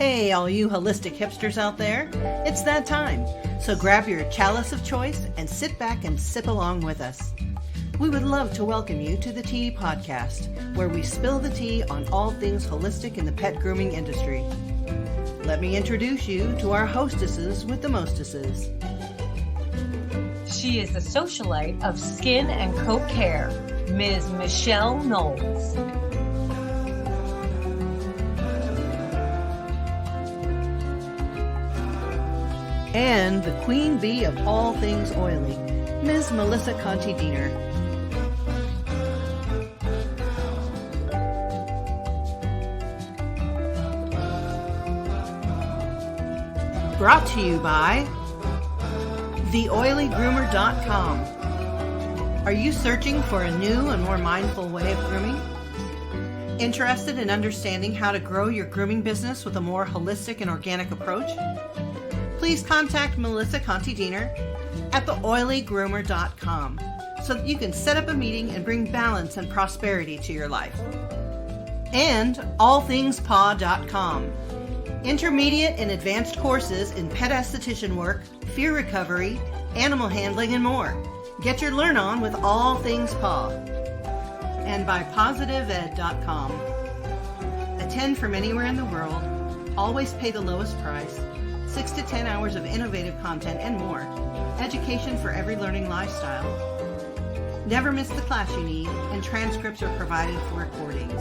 Hey, all you holistic hipsters out there, it's that time. So grab your chalice of choice and sit back and sip along with us. We would love to welcome you to the Tea Podcast, where we spill the tea on all things holistic in the pet grooming industry. Let me introduce you to our hostesses with the mostesses. She is the socialite of skin and coat care, Ms. Michelle Knowles. And the queen bee of all things oily, Ms. Melissa Conti-Diener. Brought to you by TheOilyGroomer.com. Are you searching for a new and more mindful way of grooming? Interested in understanding how to grow your grooming business with a more holistic and organic approach? Please contact Melissa Conti-Diener at TheOilyGroomer.com so that you can set up a meeting and bring balance and prosperity to your life. And AllThingsPaw.com. Intermediate and advanced courses in pet esthetician work, fear recovery, animal handling, and more. Get your learn on with All Things Paw. And by PositiveEd.com. Attend from anywhere in the world. Always pay the lowest price. 6 to 10 hours of innovative content and more. Education for every learning lifestyle. Never miss the class you need, and transcripts are provided for recordings.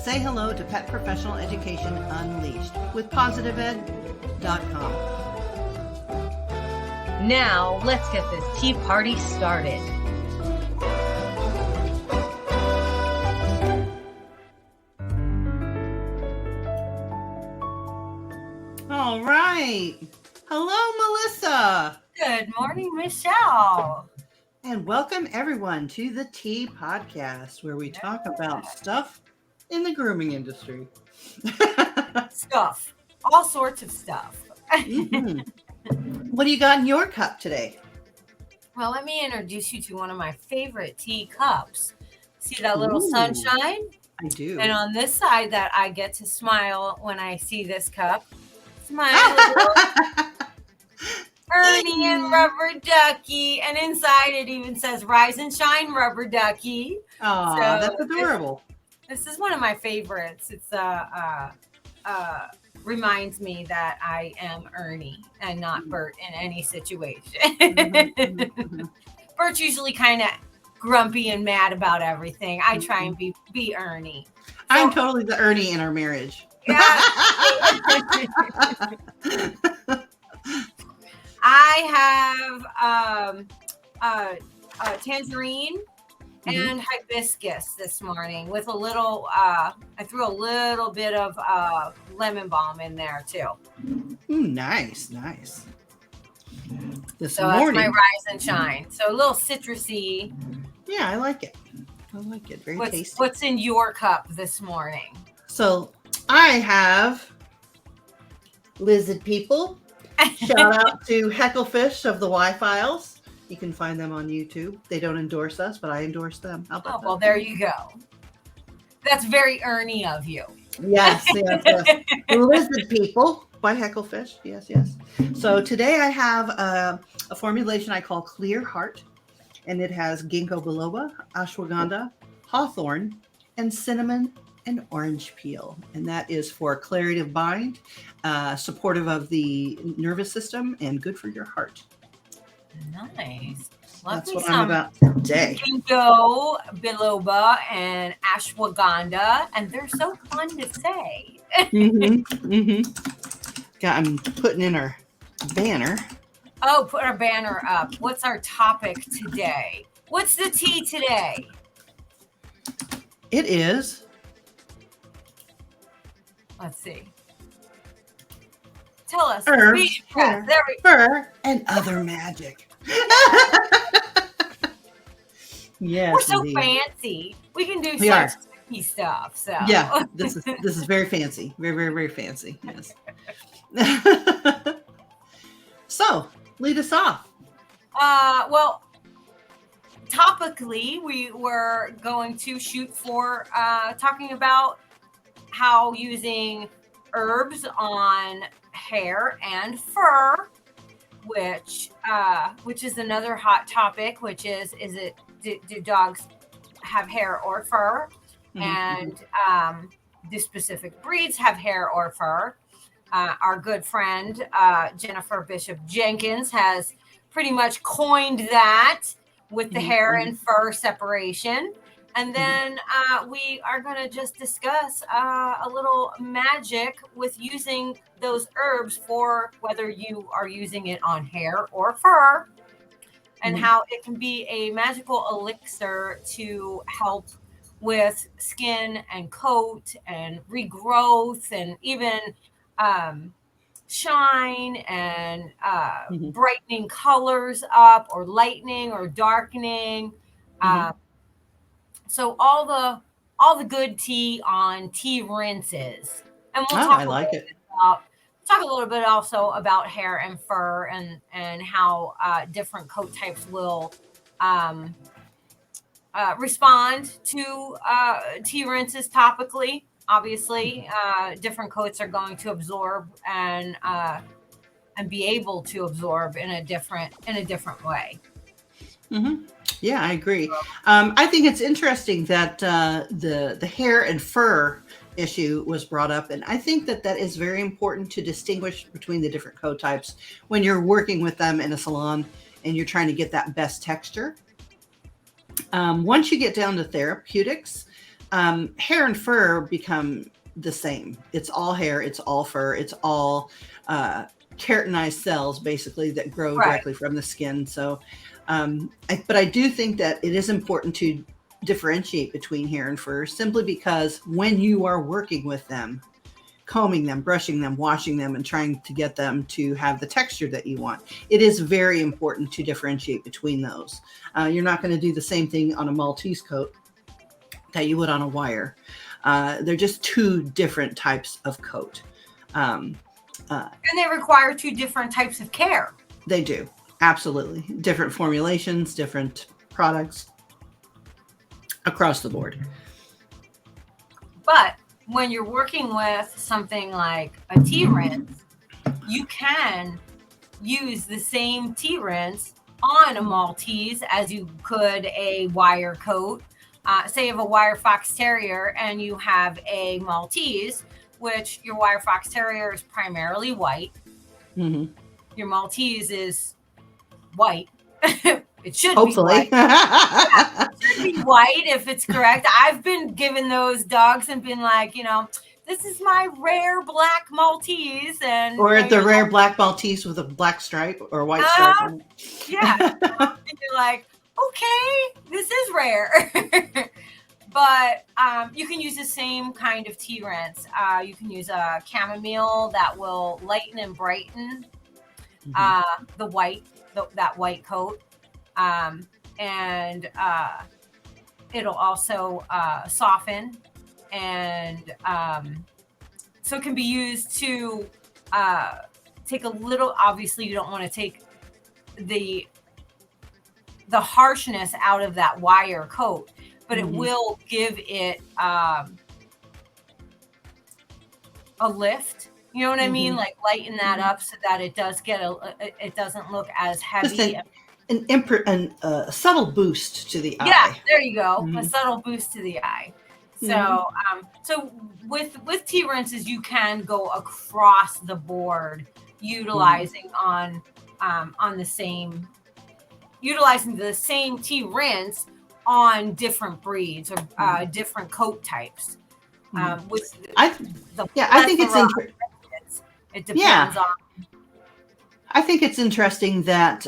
Say hello to Pet Professional Education Unleashed with PositiveEd.com. Now, let's get this tea party started. All right. Hello, Melissa. Good morning, Michelle. And welcome everyone to the Tea Podcast, where we talk about stuff in the grooming industry. Stuff. All sorts of stuff. Mm-hmm. What do you got in your cup today? Well, let me introduce you to one of my favorite tea cups. See that little sunshine? I do. And on this side that I get to smile when I see this cup. Smile. Ernie and Rubber Ducky. And inside it even says Rise and Shine Rubber Ducky. Oh, So that's adorable. This is one of my favorites. It's reminds me that I am Ernie and not Bert in any situation. Mm-hmm. Bert's usually kind of grumpy and mad about everything. I try and be Ernie. I'm totally the Ernie in our marriage. Yeah. I have tangerine and hibiscus this morning with a little, I threw a little bit of lemon balm in there too. Nice. This So morning. that's my rise and shine. So a little citrusy. Yeah, I like it. Very tasty. What's in your cup this morning? So I have lizard people. Shout out to Hecklefish of the Y-Files. You can find them on YouTube. They don't endorse us, but I endorse them. How about that? Well, there you go. That's very Ernie of you. Yes. Lizard people by Hecklefish. Yes. So today I have a formulation I call Clear Heart, and it has ginkgo biloba, ashwagandha, hawthorn, and cinnamon and orange peel. And that is for clarity of mind, supportive of the nervous system, and good for your heart. Nice. That's what I'm about today. Ginkgo biloba and ashwagandha, and they're so fun to say. I'm putting in our banner. Oh, put our banner up. What's our topic today? What's the tea today? It is. Let's see. Tell us. Herbs, fur, and other magic. Yes, we're so indeed. fancy. We can do We such are. sticky stuff. So Yeah, this is very fancy. Very fancy. Yes. So, lead us off. Well, topically, we were going to shoot for talking about how using herbs on hair and fur, which is another hot topic, which is it do dogs have hair or fur? And do specific breeds have hair or fur? Our good friend Jennifer Bishop Jenkins has pretty much coined that with the hair and fur separation. And then we are going to just discuss a little magic with using those herbs for whether you are using it on hair or fur, and how it can be a magical elixir to help with skin and coat and regrowth and even shine and brightening colors up, or lightening or darkening. So all the good tea on tea rinses, and we'll talk. I like it. Talk a little bit also about hair and fur, and how different coat types will respond to tea rinses topically. Obviously, different coats are going to absorb and be able to absorb in a different way. Yeah, I agree. I think it's interesting that the hair and fur issue was brought up, and I think that is very important to distinguish between the different coat types when you're working with them in a salon and you're trying to get that best texture. Once you get down to therapeutics, hair and fur become the same. It's all hair, it's all fur, it's all keratinized cells basically that grow directly from the skin. So but I do think that it is important to differentiate between hair and fur, simply because when you are working with them, combing them, brushing them, washing them, and trying to get them to have the texture that you want, it is very important to differentiate between those. You're not going to do the same thing on a Maltese coat that you would on a wire. They're just two different types of coat. And they require two different types of care. They do. Absolutely. Different formulations, different products across the board. But when you're working with something like a tea rinse, you can use the same tea rinse on a Maltese as you could a wire coat. Say you have a wire fox terrier and you have a Maltese, which your wire fox terrier is primarily white. Your Maltese is white. It should Hopefully. be white. It should be white if it's correct. I've been given those dogs and been like, this is my rare black Maltese, or the rare black Maltese with a black stripe or a white stripe on it. Yeah. And you're like, okay, this is rare. But you can use the same kind of tea rinse. You can use a chamomile that will lighten and brighten the white. That white coat, and it'll also soften, and so it can be used to take a little. Obviously, you don't want to take the harshness out of that wire coat, but it will give it a lift. You know what I mean? Like lighten that up so that it does it doesn't look as heavy. A subtle boost to the eye. Yeah, there you go. A subtle boost to the eye. So, so with tea rinses, you can go across the board, utilizing the same tea rinse on different breeds or different coat types. I think it's interesting. It depends on. I think it's interesting that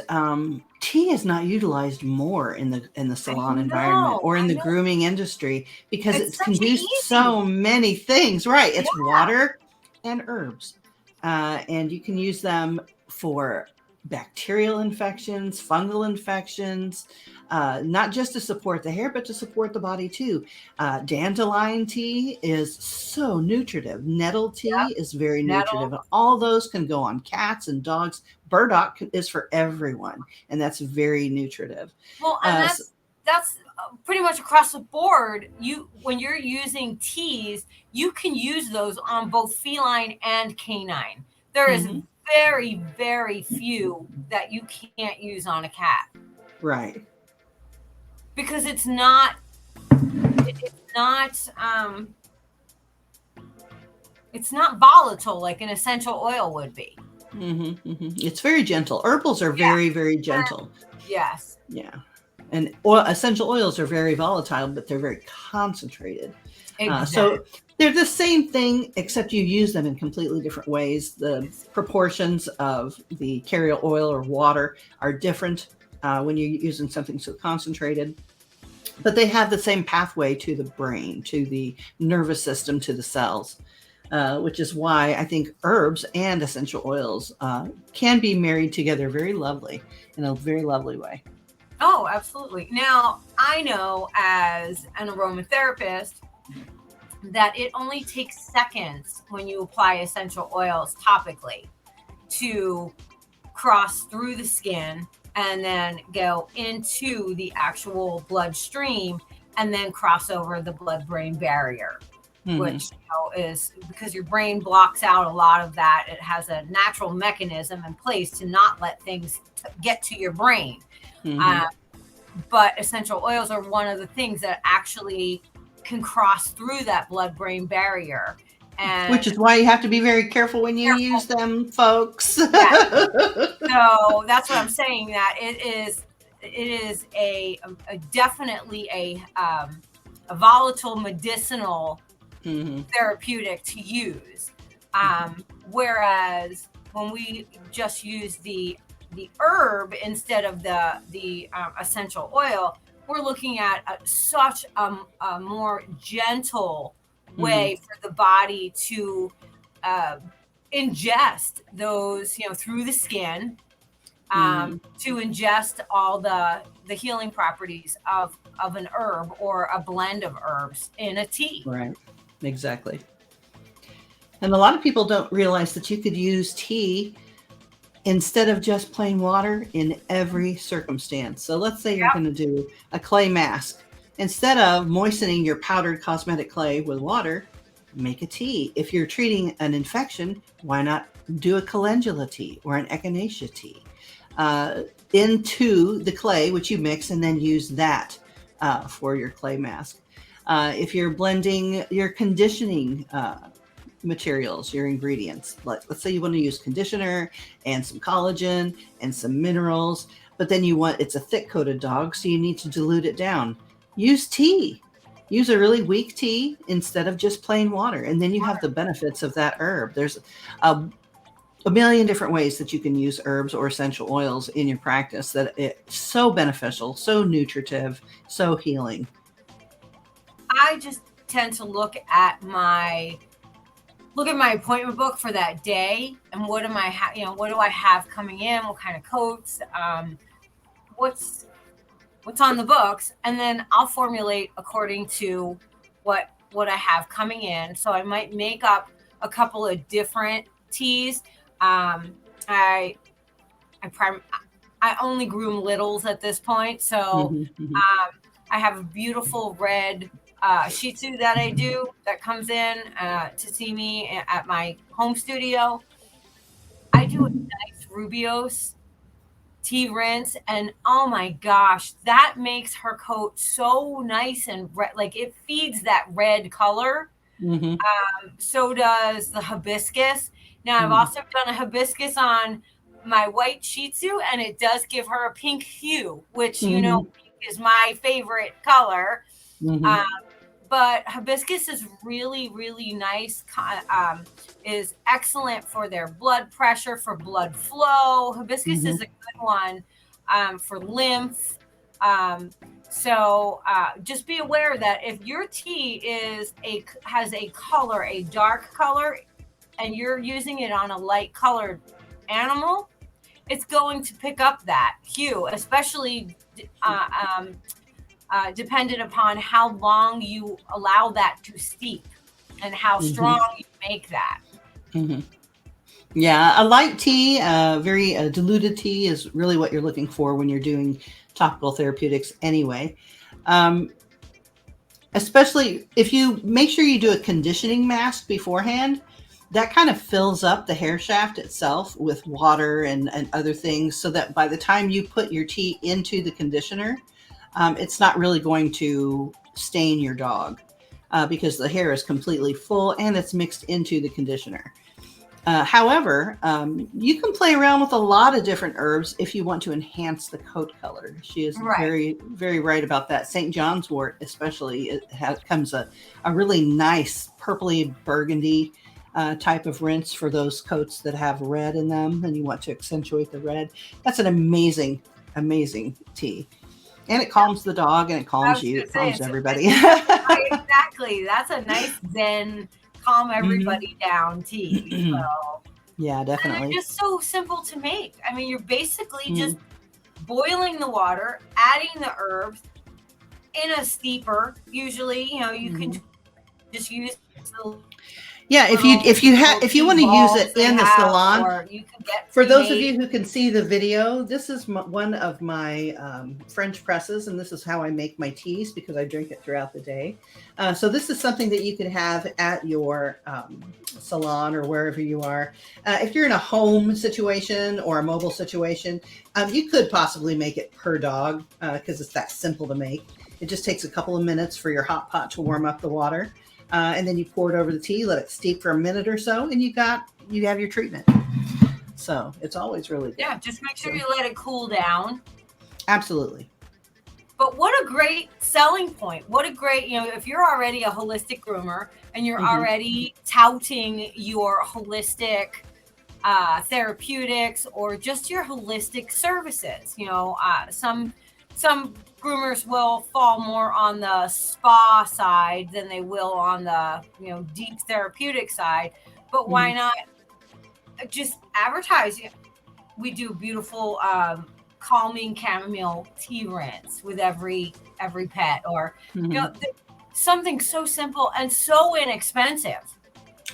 tea is not utilized more in the salon environment or in the grooming industry, because it can do so many things. Right. It's water and herbs. And you can use them for bacterial infections, fungal infections, not just to support the hair, but to support the body too. Dandelion tea is so nutritive. Nettle tea is very nutritive. And all those can go on cats and dogs. Burdock is for everyone, and that's very nutritive. Well, and that's pretty much across the board, when you're using teas, you can use those on both feline and canine. There is Mhm. very, very few that you can't use on a cat Right. because not it's not volatile like an essential oil would be. It's very gentle. Herbals are Yeah. very, very gentle. Yes. Yeah. And essential oils are very volatile, but they're very concentrated. Exactly. So they're the same thing, except you use them in completely different ways. The proportions of the carrier oil or water are different when you're using something so concentrated. But they have the same pathway to the brain, to the nervous system, to the cells, which is why I think herbs and essential oils can be married together very lovely, in a very lovely way. Oh, absolutely. Now, I know as an aromatherapist that it only takes seconds when you apply essential oils topically to cross through the skin and then go into the actual bloodstream and then cross over the blood-brain barrier, which is because your brain blocks out a lot of that. It has a natural mechanism in place to not let things get to your brain. But essential oils are one of the things that actually can cross through that blood-brain barrier. And which is why you have to be very careful when you use them, folks. Yes. So that's what I'm saying, that it is a definitely a volatile medicinal therapeutic to use. Whereas when we just use the herb instead of the essential oil, we're looking at such a more gentle way for the body to ingest those, through the skin, to ingest all the healing properties of an herb or a blend of herbs in a tea. Right. Exactly. And a lot of people don't realize that you could use tea instead of just plain water in every circumstance. So let's say you're going to do a clay mask. Instead of moistening your powdered cosmetic clay with water, make a tea. If you're treating an infection, why not do a calendula tea or an echinacea tea into the clay, which you mix, and then use that for your clay mask. If you're blending your conditioning materials, your ingredients, let's say you want to use conditioner and some collagen and some minerals, but then it's a thick coated dog, so you need to dilute it down. Use tea. Use a really weak tea instead of just plain water, and then you have the benefits of that herb. There's a million different ways that you can use herbs or essential oils in your practice that it's so beneficial, so nutritive, so healing. I just tend to look at my appointment book for that day, and what am I what do I have coming in, what kind of coats, what's on the books, and then I'll formulate according to what I have coming in. So I might make up a couple of different teas. I only groom littles at this point, so I have a beautiful red Shih Tzu that I do that comes in to see me at my home studio. I do a nice Rubios tea rinse, and oh my gosh, that makes her coat so nice and red. Like, it feeds that red color. So does the hibiscus. Now, I've also done a hibiscus on my white Shih Tzu, and it does give her a pink hue, which, pink is my favorite color. But hibiscus is really, really nice, is excellent for their blood pressure, for blood flow. Hibiscus is a good one for lymph. So just be aware that if your tea has a color, a dark color, and you're using it on a light colored animal, it's going to pick up that hue, especially dependent upon how long you allow that to steep and how strong you make that. Yeah, a light tea, very diluted tea is really what you're looking for when you're doing topical therapeutics anyway. Um, Especially if you make sure you do a conditioning mask beforehand, that kind of fills up the hair shaft itself with water and other things so that by the time you put your tea into the conditioner, it's not really going to stain your dog because the hair is completely full and it's mixed into the conditioner. However, you can play around with a lot of different herbs if you want to enhance the coat color. She is Right. very, very right about that. St. John's wort, especially, comes a really nice purpley burgundy type of rinse for those coats that have red in them and you want to accentuate the red. That's an amazing, amazing tea. And it calms the dog and it I calms was you. gonna It say calms it's everybody. right, exactly. That's a nice zen, calm Mhm. everybody down tea. So Yeah, and they're definitely. just so simple to make. I mean, you're basically Mhm. just boiling the water, adding the herbs in a steeper. Usually, you can Mhm. just use the Yeah, little if you tea want to use balls it they in the have, salon, or you can get for those of pre-made. you who can see the video, this is one of my French presses, and this is how I make my teas because I drink it throughout the day. So this is something that you can have at your salon or wherever you are. If you're in a home situation or a mobile situation, you could possibly make it per dog because it's that simple to make. It just takes a couple of minutes for your hot pot to warm up the water. And then you pour it over the tea, let it steep for a minute or so, and you have your treatment. So it's always really good. Yeah, just make sure So, you let it cool down. absolutely. But what a great selling point. What a great, if you're already a holistic groomer and you're Mhm. already touting your holistic therapeutics or just your holistic services. Some groomers will fall more on the spa side than they will on the deep therapeutic side. But why Mhm. not just advertise? We do beautiful calming chamomile tea rinse with every pet, or Mhm. something so simple and so inexpensive.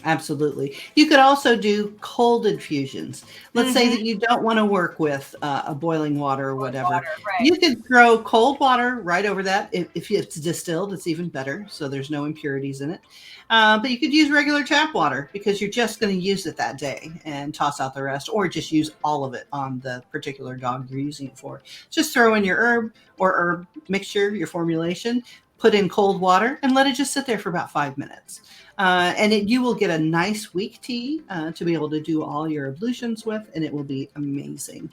Absolutely. You could also do cold infusions. Let's say Mm-hmm. that you don't want to work with a boiling water or With whatever. water, right? You could throw cold water right over that. If it's distilled, it's even better. So there's no impurities in it. But you could use regular tap water because you're just going to use it that day and toss out the rest, or just use all of it on the particular dog you're using it for. Just throw in your herb or herb mixture, your formulation, put in cold water, and let it just sit there for about 5 minutes. You will get a nice weak tea to be able to do all your ablutions with, and it will be amazing.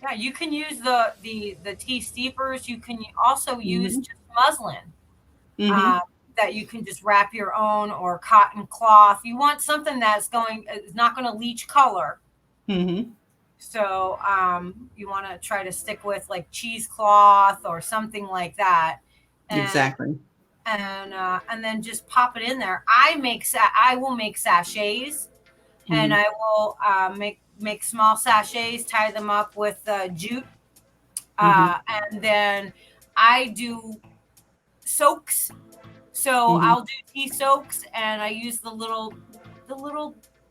Yeah, you can use the tea steepers. You can also use Hmm. just muslin Hmm. uh, that you can just wrap your own, or cotton cloth. You want something that's is not going to leach color. Hmm. So you want to try to stick with like cheesecloth or something like that, and Exactly. and then just pop it in there. I will make sachets, and Hmm. I will make small sachets, tie them up with jute, Hmm. and then I do soaks. So Hmm. I'll do tea soaks, and I use the little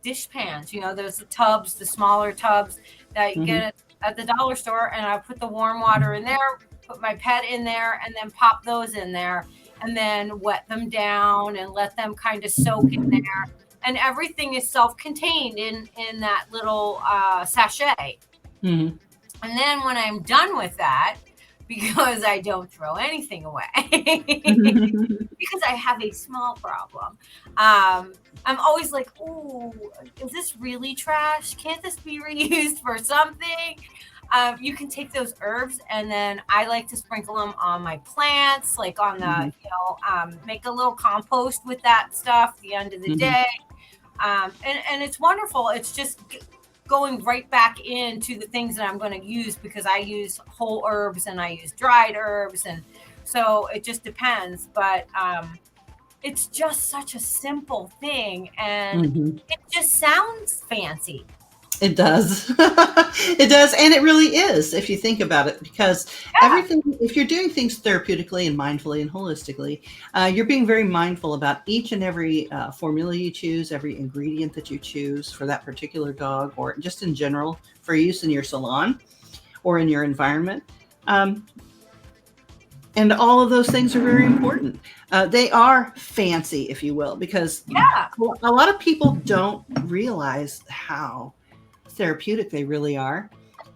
dish pans. There's the tubs, the smaller tubs that you Hmm. get at the dollar store, and I put the warm water in there, put my pet in there, and then pop those in there, and then wet them down and let them kind of soak in there. And everything is self-contained in that little sachet. Hmm. And then when I'm done with that, because I don't throw anything away, because I have a small problem, I'm always like, "Ooh, is this really trash? Can't this be reused for something?" You can take those herbs, and then I like to sprinkle them on my plants, like on the, Hmm. make a little compost with that stuff at the end of the Hmm. day. And it's wonderful. It's just going right back into the things that I'm going to use, because I use whole herbs and I use dried herbs, and so it just depends. But it's just such a simple thing, and Hmm. it just sounds fancy. It does. It does. And it really is, if you think about it, because Yeah, everything, if you're doing things therapeutically and mindfully and holistically, you're being very mindful about each and every formula you choose, every ingredient that you choose for that particular dog, or just in general for use in your salon or in your environment. Um, And all of those things are very important. They are fancy, if you will, because Yeah. a lot of people don't realize how therapeutic they really are.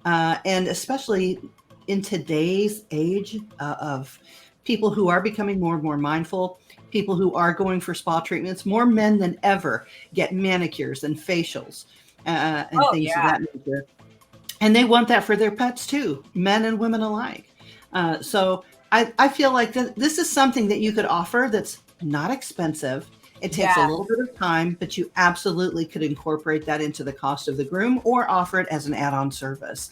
And especially in today's age of people who are becoming more and more mindful, people who are going for spa treatments, more men than ever get manicures and facials and Oh things of yeah. that nature. And they want that for their pets too, men and women alike. So I feel like this is something that you could offer that's not expensive. It takes a Yeah. little bit of time, but you absolutely could incorporate that into the cost of the groom or offer it as an add-on service.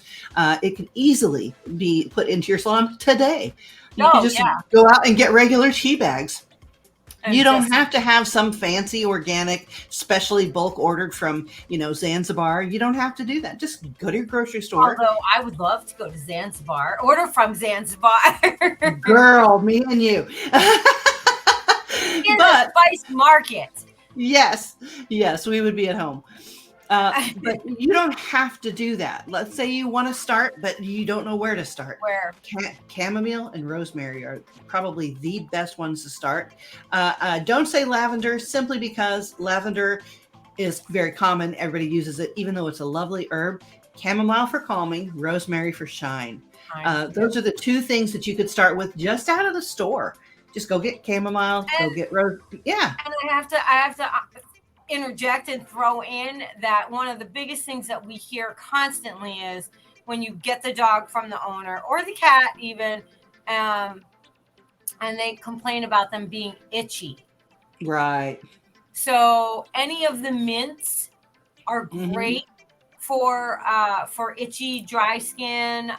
It can easily be put into your salon today. You could Oh just yeah. go out and get regular tea bags. You And don't just have to have some fancy organic, specially bulk ordered from, Zanzibar. You don't have to do that. Just go to your grocery store. although I would love to go to Zanzibar, order from Zanzibar in Girl, me and you. the But spice market. yes, yes, we would be at home. But you don't have to do that. Let's say you want to start, but you don't know where to start. Where Chamomile and rosemary are probably the best ones to start. Don't say lavender simply because lavender is very common. Everybody uses it, even though it's a lovely herb. Chamomile for calming, rosemary for shine. Those are the two things that you could start with just out of the store. Just go get chamomile, go get rose. Yeah. And I have to interject and throw in that one of the biggest things that we hear constantly is when you get the dog from the owner or the cat even, and they complain about them being itchy. Right. So any of the mints are Mhm. great for itchy, dry skin.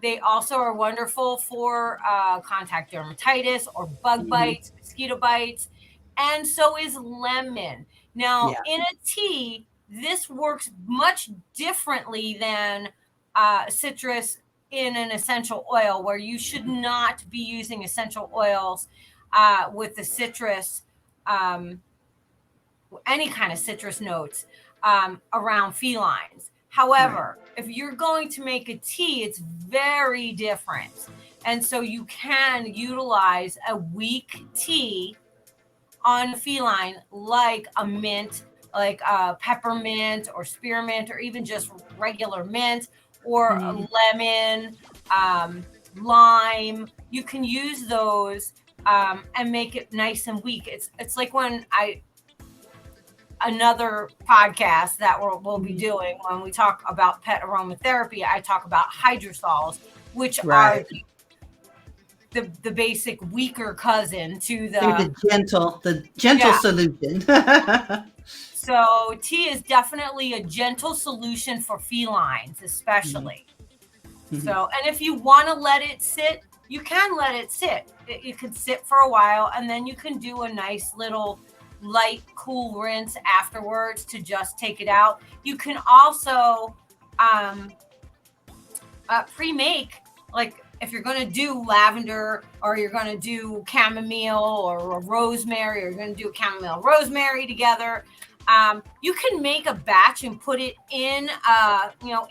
They also are wonderful for contact dermatitis or bug Mhm. bites, mosquito bites, and so is lemon. Now, Yeah. in a tea, this works much differently than citrus in an essential oil, where you should not be using essential oils with the citrus. Any kind of citrus notes around felines. However, if you're going to make a tea, it's very different. And so you can utilize a weak tea on a feline like a mint, like a peppermint or spearmint, or even just regular mint or a Mhm. lemon, lime. You can use those and make it nice and weak. It's like when another podcast that we'll be doing when we talk about pet aromatherapy, I talk about hydrosols, which are Right. the basic weaker cousin to They're the the gentle yeah. solution. So tea is definitely a gentle solution for felines, especially. Mhm. So, and if you want to let it sit, you can let it sit. It can sit for a while, and then you can do a nice little light, cool rinse afterwards to just take it out. You can also pre-make, like if you're going to do lavender or you're going to do chamomile or rosemary, or you're going to do chamomile rosemary together. You can make a batch and put it in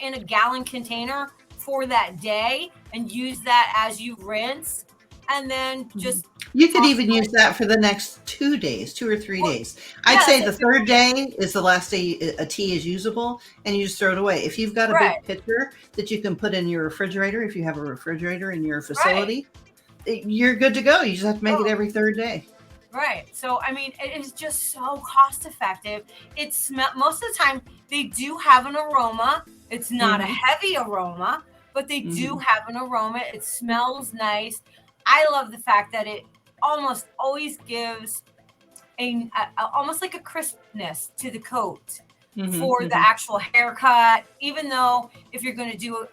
in a gallon container for that day and use that as you rinse, and then just You could even use that for the next 2 days, 2 or 3 Well, days. I'd yeah, say that's the it. third day is the last day a tea is usable, and you just throw it away. If you've got a Right. big pitcher that you can put in your refrigerator, if you have a refrigerator in your facility, you're good to go. You just have to make it Oh. every third day. Right. So, I mean, it is just so cost effective. Most of the time they do have an aroma. It's not a Mhm. heavy aroma, but they do Mhm. have an aroma. It smells nice. I love the fact that it almost always gives almost like a crispness to the coat Mhm. for the Mhm. actual haircut. Even though if you're going to do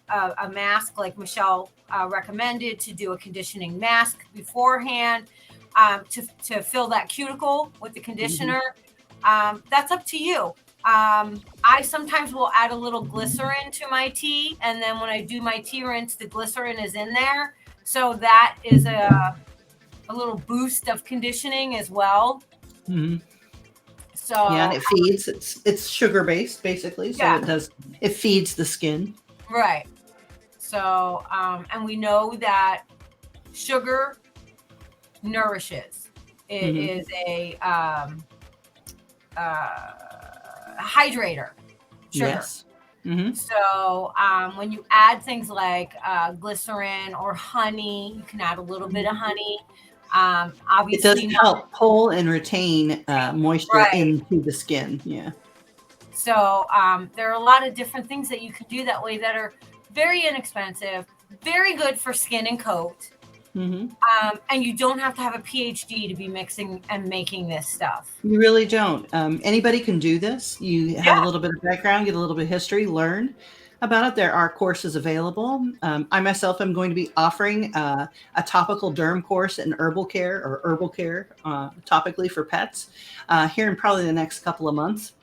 a mask like Michelle recommended, to do a conditioning mask beforehand, to fill that cuticle with the conditioner, that's up to you. I sometimes will add a little glycerin to my tea, and then when I do my tea rinse, the glycerin is in there, so that is a little boost of conditioning as well. Mhm. Yeah, and So it feeds. It's sugar based basically, so yeah, it feeds the skin. right. So and we know that sugar nourishes. It is a hydrator. Sugar. Yes. Mm-hmm. So when you add things like glycerin or honey, you can add a little bit of honey. It Obviously, does help pull and retain moisture Right. into the skin. Yeah. So there are a lot of different things that you can do that way that are very inexpensive, very good for skin and coat. Mm-hmm. And you don't have to have a PhD to be mixing and making this stuff. You really don't. Anybody can do this. You have Yeah. a little bit of background, get a little bit of history, learn about it. There are courses available. I myself am going to be offering a topical derm course in herbal care topically for pets here in probably the next couple of months.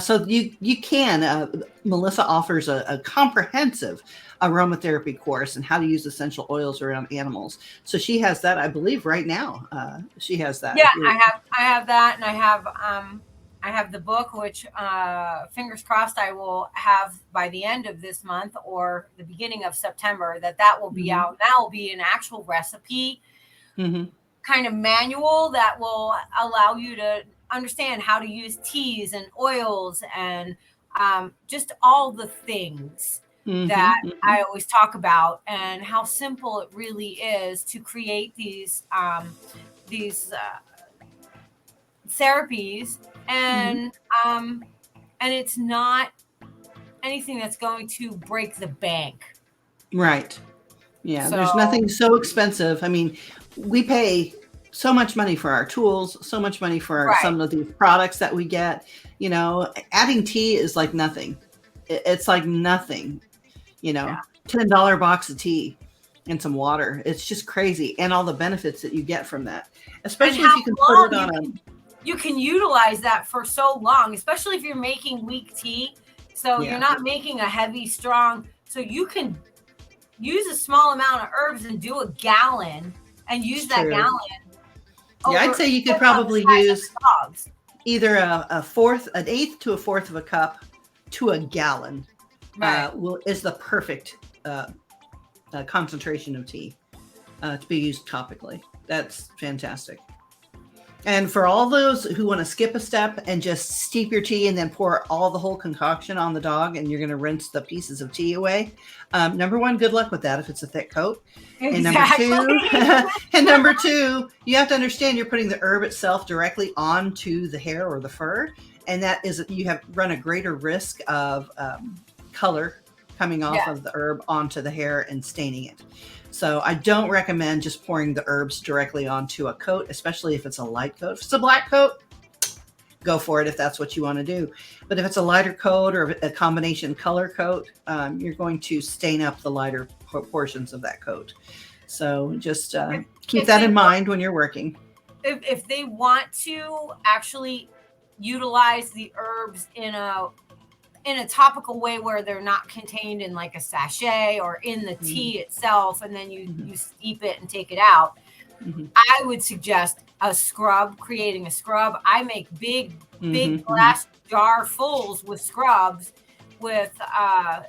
So you can. Melissa offers a comprehensive aromatherapy course and how to use essential oils around animals. So she has that, I believe, right now. She has that. Yeah, I have that, and I have the book, which fingers crossed I will have by the end of this month or the beginning of September. That will be out. That will be an actual recipe kind of manual that will allow you to understand how to use teas and oils and just all the things that I always talk about, and how simple it really is to create these therapies, and it's not anything that's going to break the bank. Right. Yeah. So- There's nothing so expensive. I mean, we pay so much money for our tools, so much money for Right. some of these products that we get. You know, adding tea is like nothing. It's like nothing. You know, $10 box of tea and some water. It's just crazy, and all the benefits that you get from that, especially if you can put it on a. You can utilize that for so long, especially if you're making weak tea. So you're not making a heavy, strong. So you can use a small amount of herbs and do a gallon and use that gallon. Yeah, I'd say you could probably use either an eighth to a fourth of a cup to a gallon. Right. Is the perfect concentration of tea to be used topically. That's fantastic. And for all those who want to skip a step and just steep your tea and then pour all the whole concoction on the dog, and you're going to rinse the pieces of tea away. Number one, good luck with that if it's a thick coat. Exactly. And number two, you have to understand you're putting the herb itself directly onto the hair or the fur, and that is you have run a greater risk of color coming off of the herb onto the hair and staining it. So I don't recommend just pouring the herbs directly onto a coat, especially if it's a light coat. If it's a black coat, go for it if that's what you want to do. But if it's a lighter coat or a combination color coat, you're going to stain up the lighter portions of that coat. So just keep that in mind when you're working. If they want to actually utilize the herbs in a topical way where they're not contained in like a sachet or in the tea itself, and then you steep it and take it out, I would suggest a scrub, creating a scrub. I make big glass jar fulls with scrubs with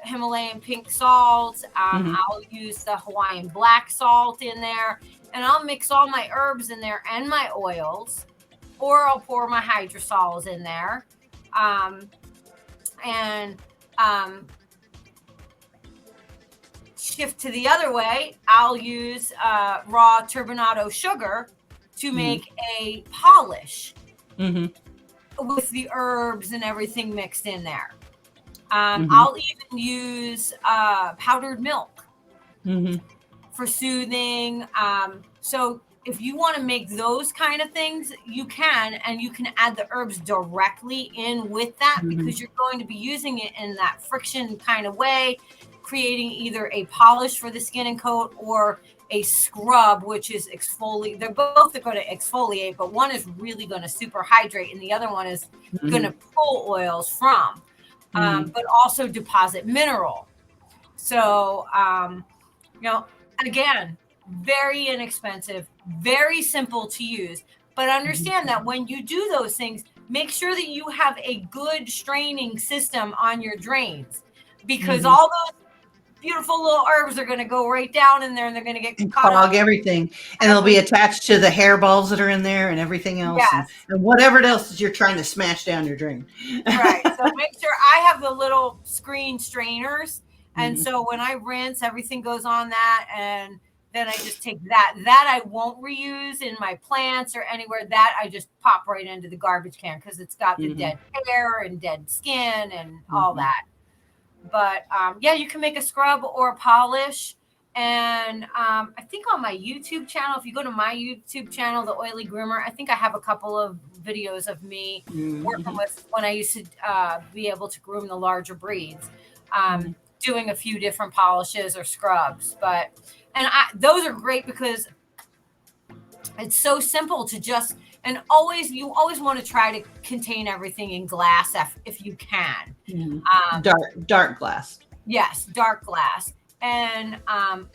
Himalayan pink salt. I'll use the Hawaiian black salt in there, and I'll mix all my herbs in there and my oils, or I'll pour my hydrosols in there. And shift to the other way, I'll use raw turbinado sugar to make a polish with the herbs and everything mixed in there. I'll even use powdered milk for soothing. So if you want to make those kind of things, you can, and you can add the herbs directly in with that because you're going to be using it in that friction kind of way, creating either a polish for the skin and coat or a scrub, which is exfoliate. They're both going to exfoliate, but one is really going to super hydrate and the other one is going to pull oils from, but also deposit mineral. So, again, very inexpensive, very simple to use, but understand that when you do those things, make sure that you have a good straining system on your drains, because all those beautiful little herbs are going to go right down in there, and they're going to get And caught up. clog everything, and they'll be attached to the hairballs that are in there and everything else, Yes. and whatever else that you're trying to smash down your drain. Right. So make sure I have the little screen strainers. And Mhm. so when I rinse, everything goes on that. And then I just take that I won't reuse in my plants or anywhere. That I just pop right into the garbage can because it's got the Mhm. dead hair and dead skin and all Mhm. that. But yeah, you can make a scrub or a polish. And I think on my YouTube channel, if you go to my YouTube channel, The Oily Groomer, I think I have a couple of videos of me working Mhm. with when I used to be able to groom the larger breeds, Mhm. doing a few different polishes or scrubs. But those are great because it's so simple to just, and you always want to try to contain everything in glass if you can. Mhm. Um, Dark glass. Yes, dark glass. And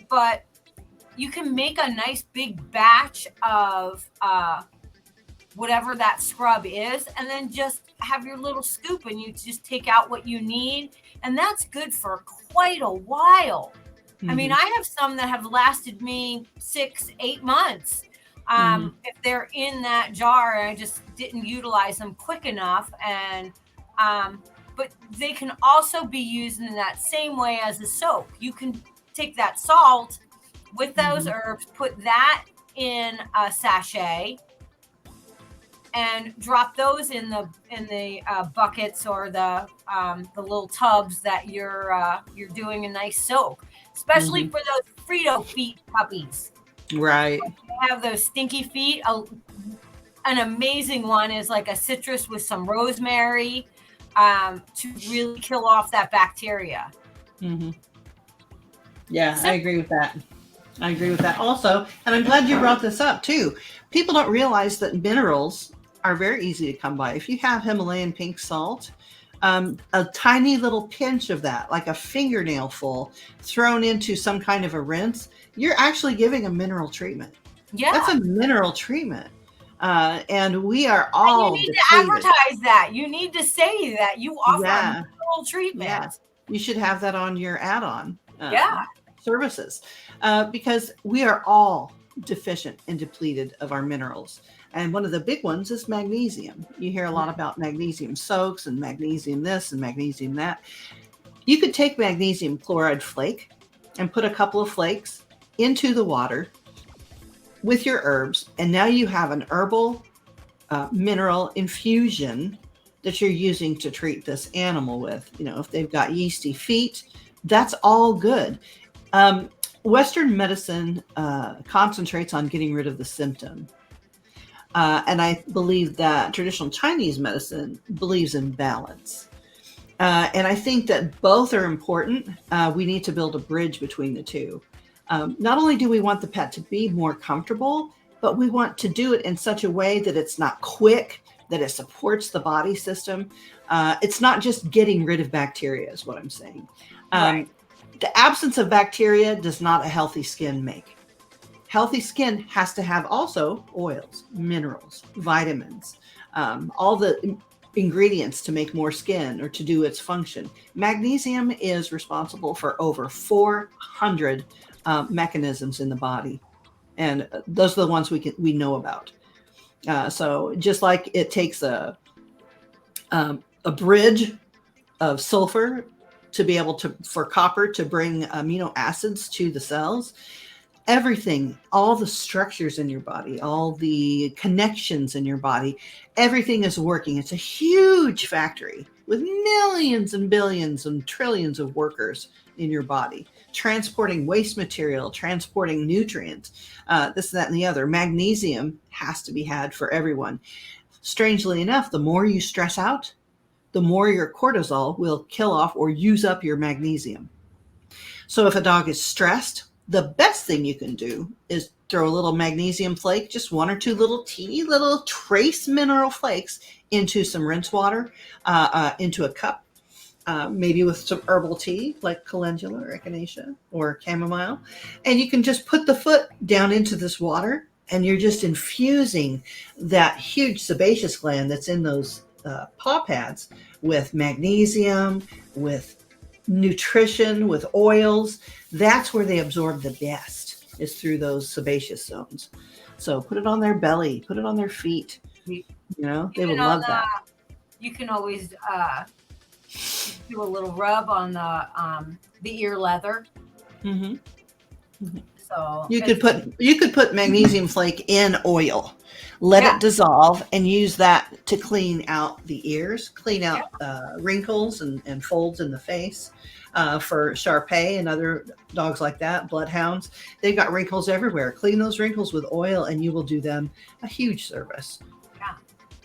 but you can make a nice big batch of whatever that scrub is, and then just have your little scoop and you just take out what you need. And that's good for quite a while. I mean, Mhm. I have some that have lasted me 6-8 months. Mhm. If they're in that jar and I just didn't utilize them quick enough. And but they can also be used in that same way as a soap. You can take that salt with those Mhm. herbs, put that in a sachet, and drop those in the buckets or the little tubs that you're doing a nice soak, especially Mhm. for those Frito feet puppies. Right. They have those stinky feet. An amazing one is like a citrus with some rosemary to really kill off that bacteria. Mhm. Yeah, I Simple. agree with that. I agree with that also. And I'm glad you brought this up too. People don't realize that minerals are very easy to come by. If you have Himalayan pink salt, a tiny little pinch of that, like a fingernail full, thrown into some kind of a rinse, you're actually giving a mineral treatment. That's Yeah. a mineral treatment. And we are And you all need to depleted. advertise that. You need to say that you offer a Yeah. mineral treatment. Yeah. You should have that on your add on Yeah. services because we are all deficient and depleted of our minerals. And one of the big ones is magnesium. You hear a lot about magnesium soaks and magnesium this and magnesium that. You could take magnesium chloride flake and put a couple of flakes into the water with your herbs. And now you have an herbal mineral infusion that you're using to treat this animal with. You know, if they've got yeasty feet, that's all good. Western medicine concentrates on getting rid of the symptom. And I believe that traditional Chinese medicine believes in balance. And I think that both are important. We need to build a bridge between the two. Not only do we want the pet to be more comfortable, but we want to do it in such a way that it's not quick, that it supports the body system. It's not just getting rid of bacteria, is what I'm saying. Right. The absence of bacteria does not a healthy skin make. Healthy skin has to have also oils, minerals, vitamins, all the ingredients to make more skin or to do its function. Magnesium is responsible for over 400 mechanisms in the body, and those are the ones we know about. So just like it takes a bridge of sulfur to be able to for copper to bring amino acids to the cells, everything, all the structures in your body, all the connections in your body, everything is working. It's a huge factory with millions and billions and trillions of workers in your body, transporting waste material, transporting nutrients, this, that, and the other. Magnesium has to be had for everyone. Strangely enough, the more you stress out, the more your cortisol will kill off or use up your magnesium. So if a dog is stressed, the best thing you can do is throw a little magnesium flake, just one or two little teeny little trace mineral flakes into some rinse water, into a cup, maybe with some herbal tea like calendula or echinacea or chamomile. And you can just put the foot down into this water and you're just infusing that huge sebaceous gland that's in those paw pads with magnesium, with nutrition, with oils. That's where they absorb the best, is through those sebaceous zones. So put it on their belly, put it on their feet. You- They would Even on love that. you can always do a little rub on the ear leather. Hmm. So You could put magnesium flake in oil, let Yeah. it dissolve, and use that to clean out the ears, clean out wrinkles and folds in the face. For Shar and other dogs like that, bloodhounds, they've got wrinkles everywhere. Clean those wrinkles with oil, and you will do them a huge service. Yeah.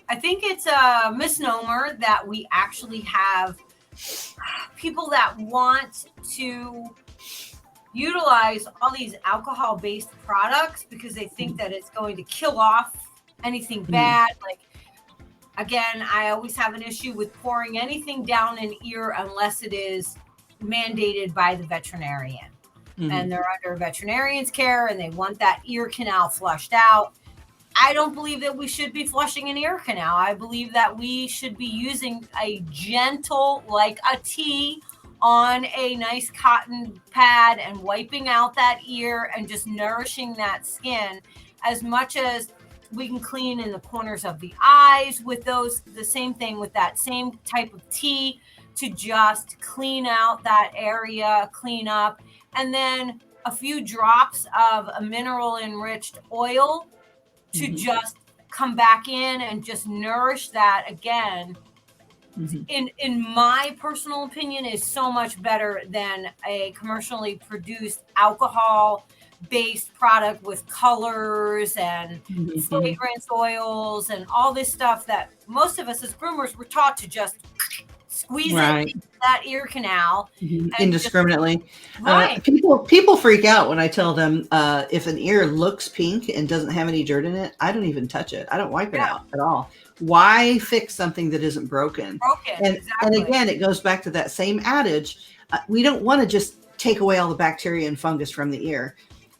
I think it's a misnomer that we actually have people that want to utilize all these alcohol-based products because they think that it's going to kill off anything bad. Like, again, I always have an issue with pouring anything down an ear unless it is mandated by the veterinarian. And they're under a veterinarian's care and they want that ear canal flushed out. I don't believe that we should be flushing an ear canal. I believe that we should be using a gentle, like a tea, on a nice cotton pad and wiping out that ear and just nourishing that skin as much as we can clean in the corners of the eyes with those, the same thing with that same type of tea to just clean out that area, clean up, and then a few drops of a mineral enriched oil to just come back in and just nourish that again. In my personal opinion, is so much better than a commercially produced alcohol based product with colors and fragrance oils and all this stuff that most of us as groomers were taught to just squeeze it into that ear canal indiscriminately. Right. People freak out when I tell them if an ear looks pink and doesn't have any dirt in it, I don't even touch it. I don't wipe it out at all. Why fix something that isn't broken? And again, it goes back to that same adage. We don't want to just take away all the bacteria and fungus from the ear.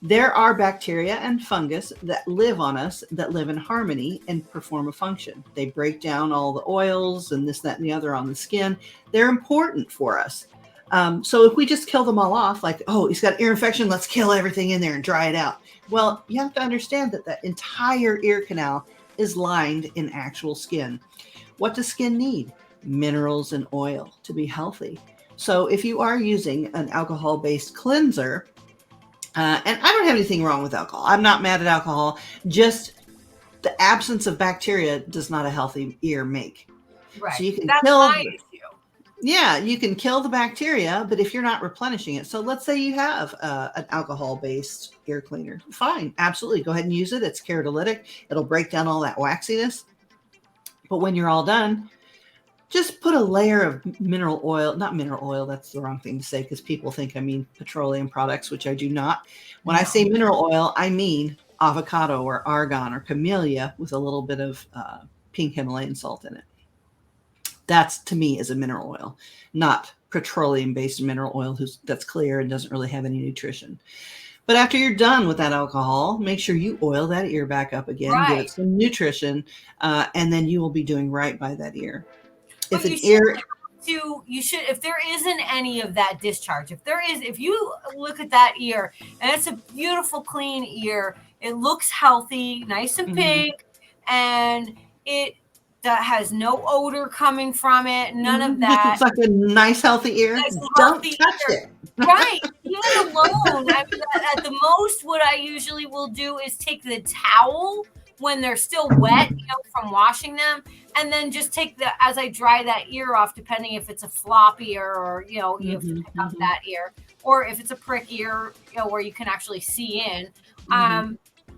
There are bacteria and fungus that live on us, that live in harmony and perform a function. They break down all the oils and this, that, and the other on the skin. They're important for us. So if we just kill them all off, like, oh, he's got ear infection, let's kill everything in there and dry it out. Well, you have to understand that that entire ear canal is lined in actual skin. What does skin need? Minerals and oil to be healthy. So if you are using an alcohol-based cleanser, and I don't have anything wrong with alcohol. I'm not mad at alcohol. Just the absence of bacteria does not a healthy ear make. Right. So you can That's kill. my issue. Yeah, you can kill the bacteria, but if you're not replenishing it, so let's say you have an alcohol-based ear cleaner, fine, absolutely, go ahead and use it. It's keratolytic. It'll break down all that waxiness. But when you're all done, just put a layer of mineral oil, not mineral oil, that's the wrong thing to say because people think I mean petroleum products, which I do not. When I say mineral oil, I mean avocado or argan or camellia with a little bit of pink Himalayan salt in it. That's, to me, is a mineral oil, not petroleum-based mineral oil that's clear and doesn't really have any nutrition. But after you're done with that alcohol, make sure you oil that ear back up again, give it some nutrition, and then you will be doing right by that ear. But you should, if there isn't any of that discharge, if you look at that ear and it's a beautiful, clean ear, it looks healthy, nice and pink, and it has no odor coming from it, none of that. It's like a nice, healthy ear. Don't touch it. Right. Even alone, I mean, at the most, what I usually will do is take the towel when they're still wet, from washing them, and then just take as I dry that ear off, depending if it's a flop ear or, you have to pick up that ear, or if it's a prick ear, where you can actually see in,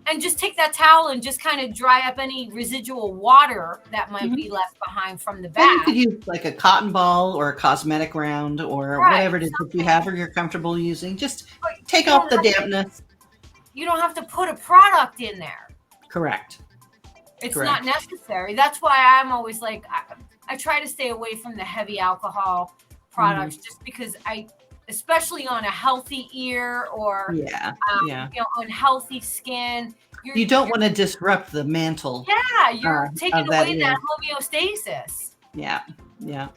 and just take that towel and just kind of dry up any residual water that might be left behind from the bath. You could use like a cotton ball or a cosmetic round or whatever it is that you have or you're comfortable using. Just take off the dampness. You don't have to put a product in there. Correct. It's not necessary. That's why I'm always like, I try to stay away from the heavy alcohol products just because especially on a healthy ear or unhealthy skin. You don't want to disrupt the mantle. Yeah, you're taking away that homeostasis. Yeah, yeah.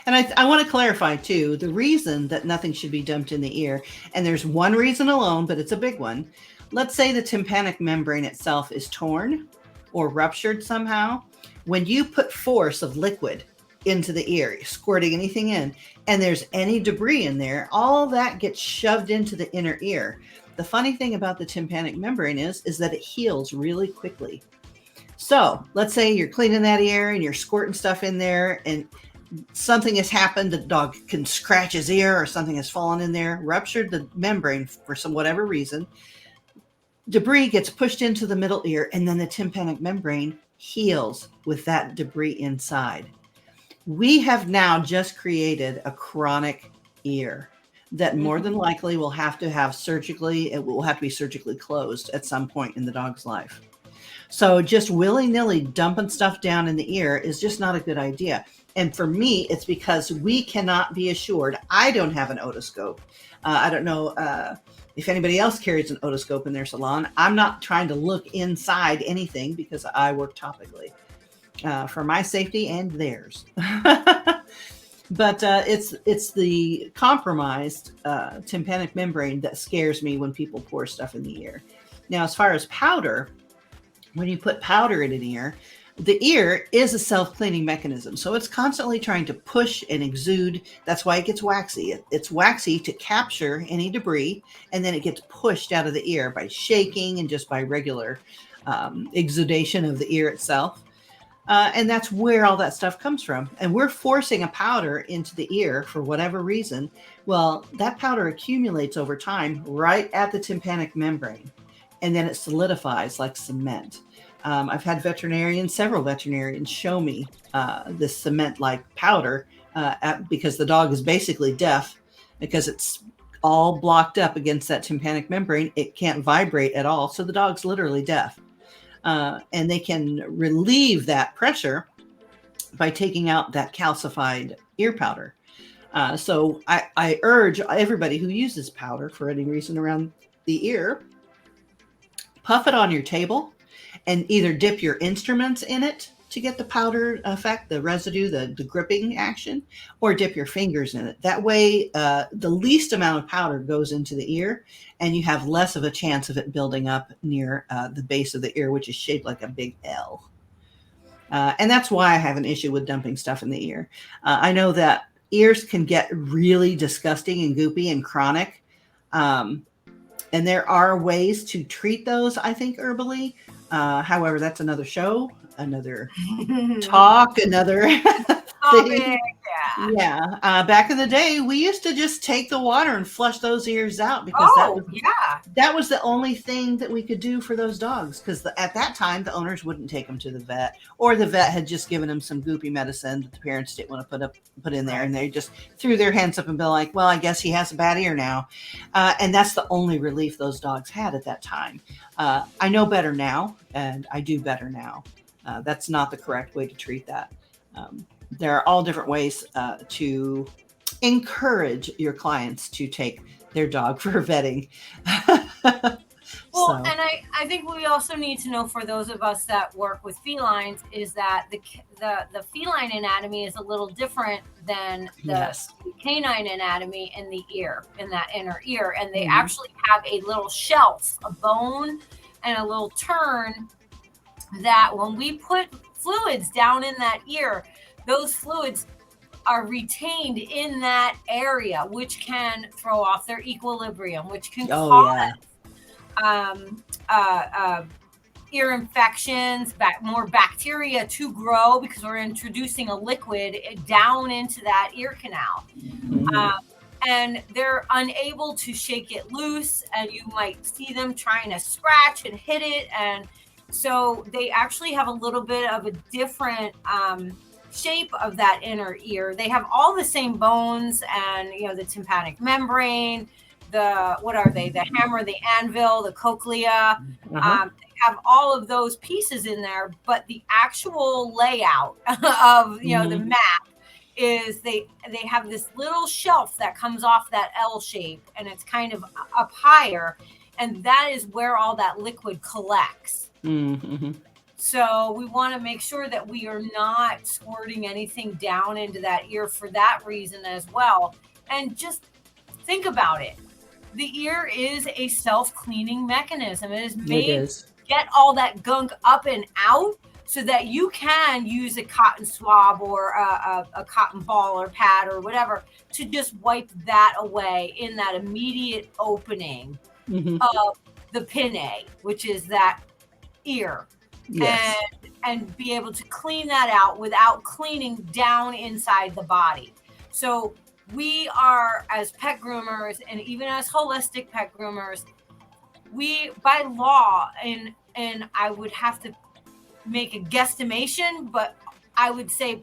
And I want to clarify too, the reason that nothing should be dumped in the ear, and there's one reason alone, but it's a big one. Let's say the tympanic membrane itself is torn or ruptured somehow. When you put force of liquid into the ear, squirting anything in, and there's any debris in there, all that gets shoved into the inner ear. The funny thing about the tympanic membrane is that it heals really quickly. So let's say you're cleaning that ear and you're squirting stuff in there, and something has happened. The dog can scratch his ear, or something has fallen in there, ruptured the membrane for some whatever reason. Debris gets pushed into the middle ear, and then the tympanic membrane heals with that debris inside. We have now just created a chronic ear that more than likely will have to have it will have to be surgically closed at some point in the dog's life. So just willy-nilly dumping stuff down in the ear is just not a good idea. And for me, it's because we cannot be assured. I don't have an otoscope. I don't know if anybody else carries an otoscope in their salon. I'm not trying to look inside anything because I work topically for my safety and theirs. But it's the compromised tympanic membrane that scares me when people pour stuff in the ear. Now, as far as powder, when you put powder in an ear, the ear is a self-cleaning mechanism. So it's constantly trying to push and exude. That's why it gets waxy. It's waxy to capture any debris, and then it gets pushed out of the ear by shaking and just by regular exudation of the ear itself. And that's where all that stuff comes from. And we're forcing a powder into the ear for whatever reason. Well, that powder accumulates over time right at the tympanic membrane, and then it solidifies like cement. I've had several veterinarians show me this cement-like powder because the dog is basically deaf because it's all blocked up against that tympanic membrane. It can't vibrate at all. So the dog's literally deaf. And they can relieve that pressure by taking out that calcified ear powder. So I urge everybody who uses powder for any reason around the ear, puff it on your table and either dip your instruments in it to get the powder effect, the residue, the gripping action, or dip your fingers in it. That way, the least amount of powder goes into the ear, and you have less of a chance of it building up near the base of the ear, which is shaped like a big L. And that's why I have an issue with dumping stuff in the ear. I know that ears can get really disgusting and goopy and chronic. And there are ways to treat those, I think, herbally. However, that's another show, another talk, another thing. Yeah. Back in the day, we used to just take the water and flush those ears out because that was the only thing that we could do for those dogs. Because at that time, the owners wouldn't take them to the vet, or the vet had just given them some goopy medicine that the parents didn't want to put in there, and they just threw their hands up and be like, "Well, I guess he has a bad ear now," and that's the only relief those dogs had at that time. I know better now, and I do better now. That's not the correct way to treat that. There are all different ways to encourage your clients to take their dog for vetting. Well, and I think we also need to know, for those of us that work with felines, is that the feline anatomy is a little different than the canine anatomy in the ear, in that inner ear. And they actually have a little shelf, a bone and a little turn that when we put fluids down in that ear, those fluids are retained in that area, which can throw off their equilibrium, which can cause ear infections, more bacteria to grow, because we're introducing a liquid down into that ear canal. And they're unable to shake it loose, and you might see them trying to scratch and hit it. And so they actually have a little bit of a different shape of that inner ear. They have all the same bones, and the tympanic membrane, the hammer, the anvil, the cochlea. They have all of those pieces in there, but the actual layout of the map is they have this little shelf that comes off that L shape, and it's kind of up higher, and that is where all that liquid collects. So we want to make sure that we are not squirting anything down into that ear for that reason as well. And just think about it. The ear is a self-cleaning mechanism. It is made to get all that gunk up and out so that you can use a cotton swab or a cotton ball or pad or whatever to just wipe that away in that immediate opening of the pinnae, which is that ear. Yes. And be able to clean that out without cleaning down inside the body. So we are, as pet groomers and even as holistic pet groomers, we by law, and I would have to make a guesstimation, but I would say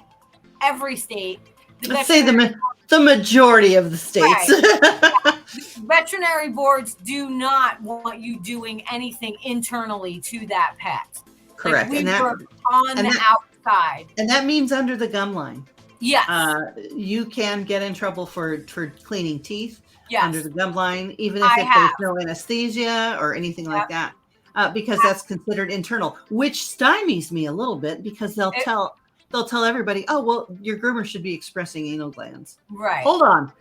every state, let's say the majority of the states. Right. Veterinary boards do not want you doing anything internally to that pet. Correct. Like we work on the outside. And that means under the gum line. Yes. You can get in trouble for cleaning teeth yes. under the gum line, even if there's no anesthesia or anything like that, because that's considered internal, which stymies me a little bit because they'll tell everybody, oh, well, your groomer should be expressing anal glands. Right. Hold on.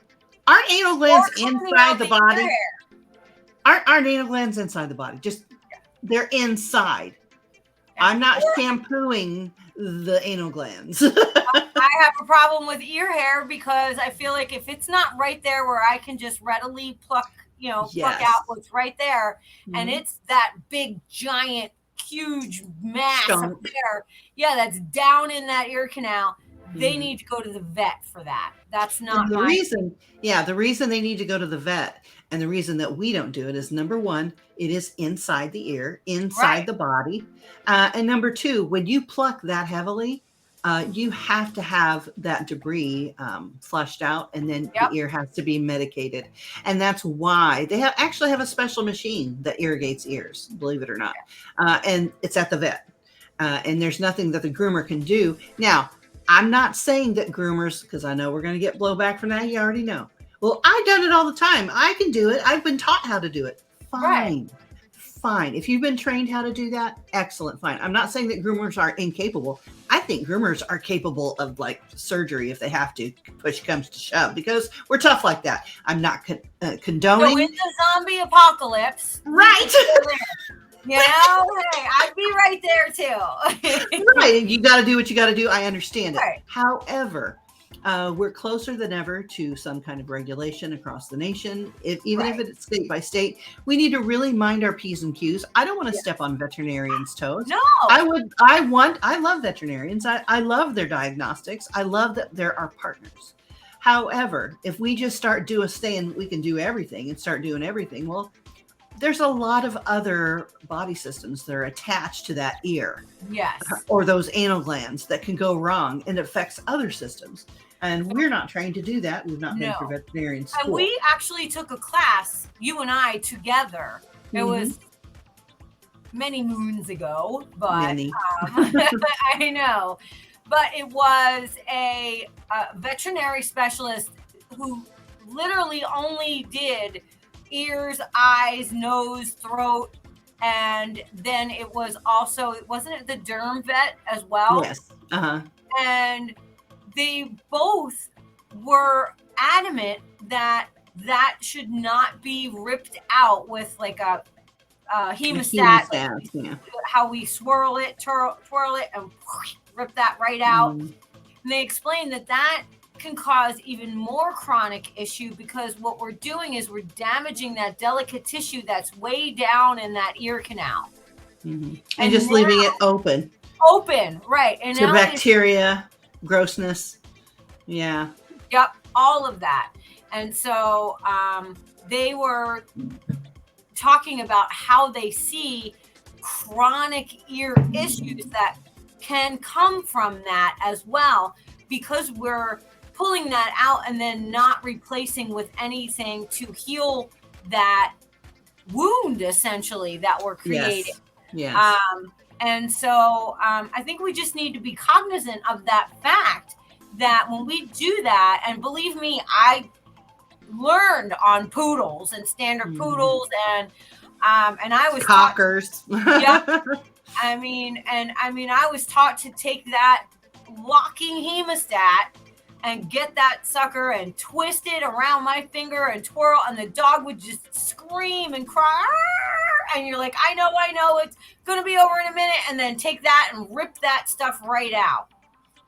Aren't anal glands inside the body? Aren't anal glands inside the body? Just they're inside. I'm not shampooing the anal glands. I have a problem with ear hair because I feel like if it's not right there where I can just readily pluck out what's right there, and it's that big, giant, huge mass of hair, that's down in that ear canal, they need to go to the vet for that. That's not the reason. Yeah, the reason they need to go to the vet and the reason that we don't do it is, number one, it is inside the ear, inside the body. And number two, when you pluck that heavily, you have to have that debris flushed out, and then the ear has to be medicated. And that's why they actually have a special machine that irrigates ears, believe it or not. And it's at the vet. And there's nothing that the groomer can do. Now, I'm not saying that groomers, because I know we're going to get blowback from that. You already know. Well, I've done it all the time. I can do it. I've been taught how to do it. Fine. Fine. If you've been trained how to do that, excellent. Fine. I'm not saying that groomers are incapable. I think groomers are capable of like surgery if they have to, push comes to shove, because we're tough like that. I'm not condoning. So in the zombie apocalypse. Right. Hey, I'd be right there too. Right. You got to do what you got to do. I understand it. Right. However, we're closer than ever to some kind of regulation across the nation. Even if it's state by state, we need to really mind our P's and Q's. I don't want to step on veterinarians' toes. No, I love veterinarians. I love their diagnostics. I love that they're our partners. However, if we just start saying we can do everything and start doing everything, well, there's a lot of other body systems that are attached to that ear. Yes. Or those anal glands that can go wrong, and it affects other systems. And we're not trained to do that. We've not been for veterinarian school. And we actually took a class, you and I together. It was many moons ago, but I know. But it was a veterinary specialist who literally only did ears, eyes, nose, throat, and then it was also, wasn't it the derm vet as well? Yes. And they both were adamant that should not be ripped out with like a hemostat, like how we swirl it, twirl it, and rip that right out. And they explained that can cause even more chronic issue, because what we're doing is we're damaging that delicate tissue that's way down in that ear canal. And just leaving it open, right? And to bacteria, grossness. Yep, all of that. And so they were talking about how they see chronic ear issues that can come from that as well, because we're pulling that out and then not replacing with anything to heal that wound, essentially, that we're creating. Yes. And so I think we just need to be cognizant of that fact, that when we do that, and believe me, I learned on poodles and standard poodles, and I was cockers. I was taught to take that locking hemostat and get that sucker and twist it around my finger and twirl, and the dog would just scream and cry. And you're like, I know, it's gonna be over in a minute, and then take that and rip that stuff right out.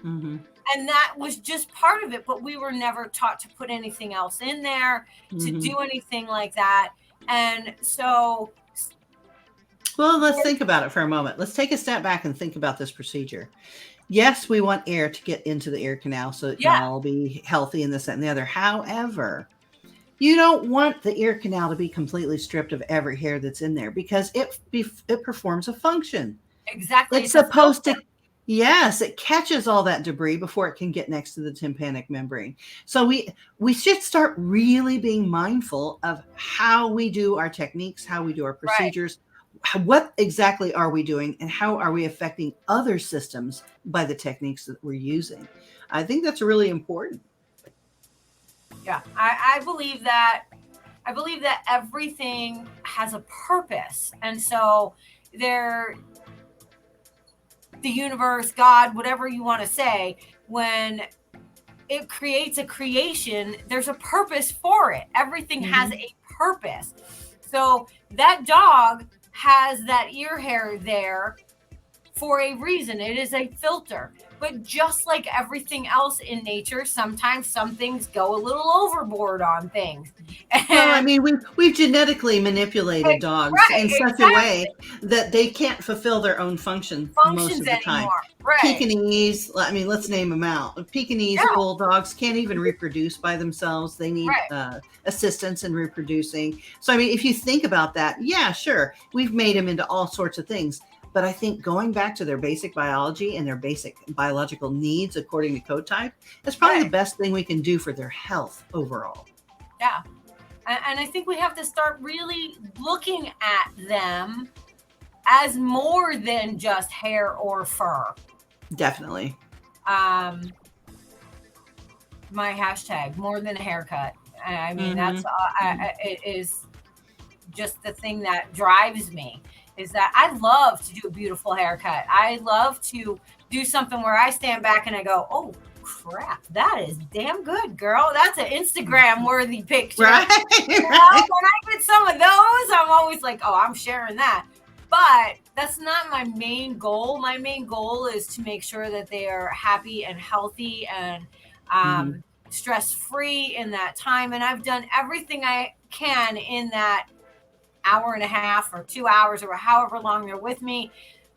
Mm-hmm. And that was just part of it, but we were never taught to put anything else in there, to do anything like that. And so, well, let's think about it for a moment. Let's take a step back and think about this procedure. Yes, we want air to get into the ear canal so it can all be healthy and this, that, and the other. However, you don't want the ear canal to be completely stripped of every hair that's in there, because it performs a function. Exactly. It's supposed to, yes, it catches all that debris before it can get next to the tympanic membrane. So we should start really being mindful of how we do our techniques, how we do our procedures. Right. What exactly are we doing, and how are we affecting other systems by the techniques that we're using? I think that's really important. Yeah, I believe that everything has a purpose. And so the universe, God, whatever you want to say, when it creates a creation, there's a purpose for it. Everything has a purpose. So that dog has that ear hair there for a reason. It is a filter. But just like everything else in nature, sometimes some things go a little overboard on things. Well, I mean, we've genetically manipulated dogs in such a way that they can't fulfill their own functions most of the time. Right. Pekingese, I mean, let's name them out. Pekingese bulldogs can't even reproduce by themselves. They need assistance in reproducing. So, I mean, if you think about that, yeah, sure, we've made them into all sorts of things. But I think going back to their basic biology and their basic biological needs according to code type, that's probably the best thing we can do for their health overall. Yeah. And I think we have to start really looking at them as more than just hair or fur. Definitely. My hashtag, more than a haircut. I mean, that's it is just the thing that drives me. Is that I love to do a beautiful haircut. I love to do something where I stand back and I go, oh crap, that is damn good, girl. That's an Instagram worthy picture. Right. When I get some of those, I'm always like, oh, I'm sharing that. But that's not my main goal. My main goal is to make sure that they are happy and healthy and stress-free in that time. And I've done everything I can in that hour and a half or 2 hours or however long they're with me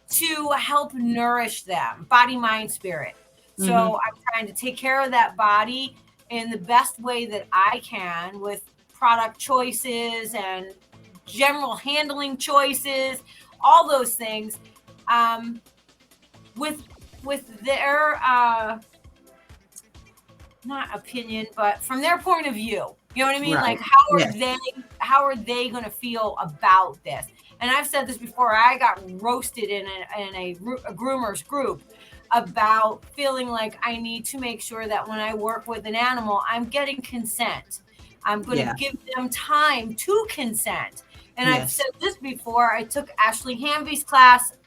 to help nourish them, body, mind, spirit. So I'm trying to take care of that body in the best way that I can with product choices and general handling choices, all those things, with their not opinion, but from their point of view. You know what I mean? Right. Like, how are they going to feel about this? And I've said this before. I got roasted in a groomers group about feeling like I need to make sure that when I work with an animal, I'm getting consent. I'm going to give them time to consent. And I've said this before. I took Ashley Hamby's class,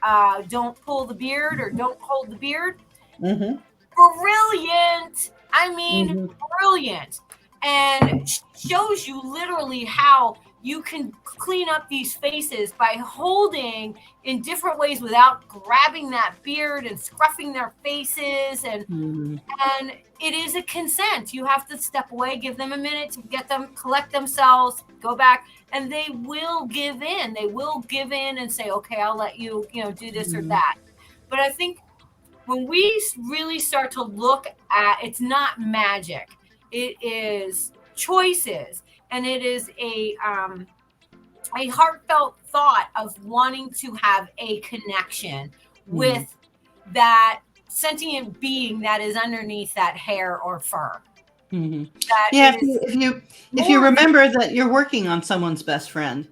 Don't Pull the Beard or Don't Hold the Beard. Brilliant. I mean, brilliant. And shows you literally how you can clean up these faces by holding in different ways without grabbing that beard and scruffing their faces. And it is a consent. You have to step away, give them a minute to get them, collect themselves, go back, and they will give in. They will give in and say, okay, I'll let you, do this or that. But I think when we really start to look at, it's not magic. It is choices, and it is a heartfelt thought of wanting to have a connection with that sentient being that is underneath that hair or fur. If you remember that you're working on someone's best friend,